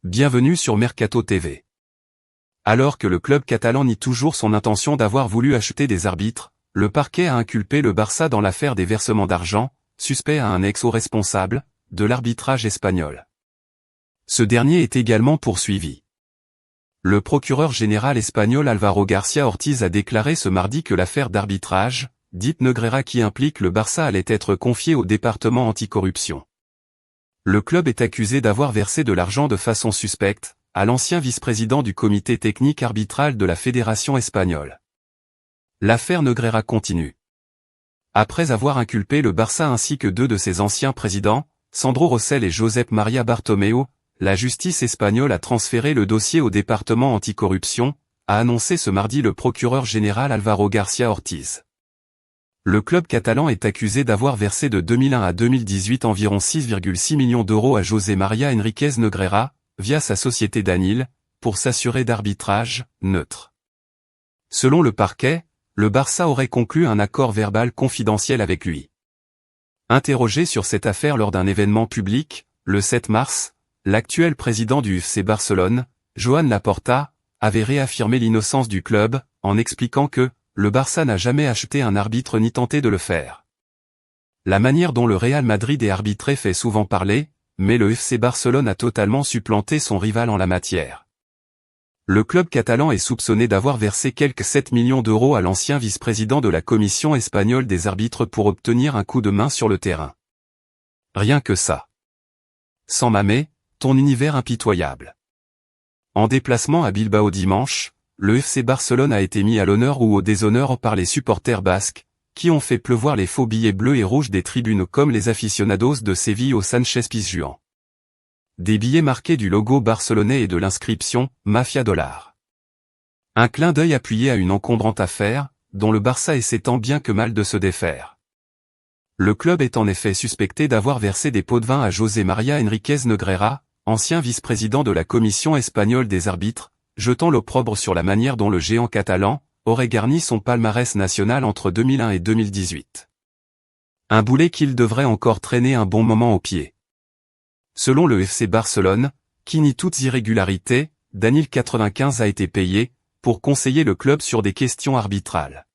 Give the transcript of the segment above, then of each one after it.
Bienvenue sur Mercato TV. Alors que le club catalan nie toujours son intention d'avoir voulu acheter des arbitres, le parquet a inculpé le Barça dans l'affaire des versements d'argent, suspect à un ex-haut responsable de l'arbitrage espagnol. Ce dernier est également poursuivi. Le procureur général espagnol Álvaro García Ortiz a déclaré ce mardi que l'affaire d'arbitrage, dite Negreira qui implique le Barça allait être confiée au département anticorruption. Le club est accusé d'avoir versé de l'argent de façon suspecte à l'ancien vice-président du comité technique arbitral de la Fédération espagnole. L'affaire Negreira continue. Après avoir inculpé le Barça ainsi que deux de ses anciens présidents, Sandro Rosell et Josep Maria Bartomeu, la justice espagnole a transféré le dossier au département anticorruption, a annoncé ce mardi le procureur général Álvaro García Ortiz. Le club catalan est accusé d'avoir versé de 2001 à 2018 environ 6,6 millions d'euros à José María Enríquez Negreira, via sa société Danil, pour s'assurer d'arbitrage neutre. Selon le parquet, le Barça aurait conclu un accord verbal confidentiel avec lui. Interrogé sur cette affaire lors d'un événement public, le 7 mars, l'actuel président du FC Barcelone, Joan Laporta, avait réaffirmé l'innocence du club, en expliquant que le Barça n'a jamais acheté un arbitre ni tenté de le faire. La manière dont le Real Madrid est arbitré fait souvent parler, mais le FC Barcelone a totalement supplanté son rival en la matière. Le club catalan est soupçonné d'avoir versé quelques 7 millions d'euros à l'ancien vice-président de la Commission espagnole des arbitres pour obtenir un coup de main sur le terrain. Rien que ça. San Mamés, ton univers impitoyable. En déplacement à Bilbao dimanche, le FC Barcelone a été mis à l'honneur ou au déshonneur par les supporters basques, qui ont fait pleuvoir les faux billets bleus et rouges des tribunes comme les aficionados de Séville au Sánchez-Pizjuán. Des billets marqués du logo barcelonais et de l'inscription « Mafia Dollar ». Un clin d'œil appuyé à une encombrante affaire, dont le Barça essaie tant bien que mal de se défaire. Le club est en effet suspecté d'avoir versé des pots de vin à José María Enríquez Negreira, ancien vice-président de la Commission espagnole des arbitres, jetant l'opprobre sur la manière dont le géant catalan aurait garni son palmarès national entre 2001 et 2018. Un boulet qu'il devrait encore traîner un bon moment au pied. Selon le FC Barcelone, qui nie toutes irrégularités, Danil 95 a été payé pour conseiller le club sur des questions arbitrales.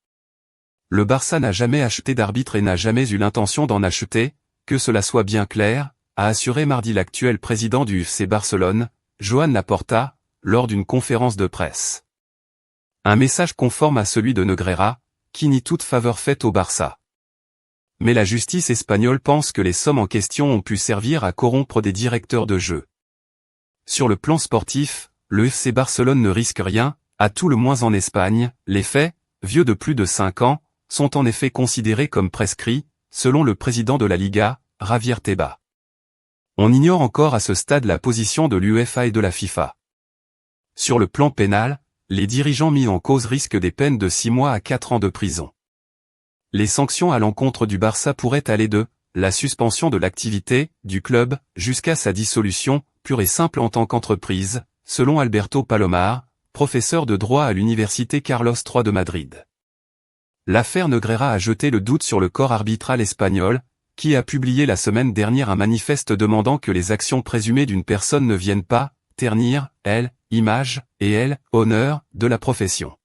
Le Barça n'a jamais acheté d'arbitre et n'a jamais eu l'intention d'en acheter, que cela soit bien clair, a assuré mardi l'actuel président du FC Barcelone, Joan Laporta, lors d'une conférence de presse. Un message conforme à celui de Negreira, qui nie toute faveur faite au Barça. Mais la justice espagnole pense que les sommes en question ont pu servir à corrompre des directeurs de jeu. Sur le plan sportif, le FC Barcelone ne risque rien, à tout le moins en Espagne. Les faits, vieux de plus de 5 ans, sont en effet considérés comme prescrits, selon le président de la Liga, Javier Tebas. On ignore encore à ce stade la position de l'UEFA et de la FIFA. Sur le plan pénal, les dirigeants mis en cause risquent des peines de 6 mois à 4 ans de prison. Les sanctions à l'encontre du Barça pourraient aller de la suspension de l'activité du club jusqu'à sa dissolution, pure et simple en tant qu'entreprise, selon Alberto Palomar, professeur de droit à l'université Carlos III de Madrid. L'affaire Negreira a jeté le doute sur le corps arbitral espagnol, qui a publié la semaine dernière un manifeste demandant que les actions présumées d'une personne ne viennent pas ternir, image, et honneur, de la profession.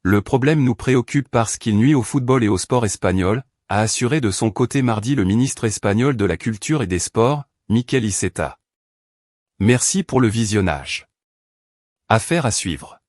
Le problème nous préoccupe parce qu'il nuit au football et au sport espagnol, a assuré de son côté mardi le ministre espagnol de la Culture et des Sports, Miquel Iceta. Merci pour le visionnage. Affaire à suivre.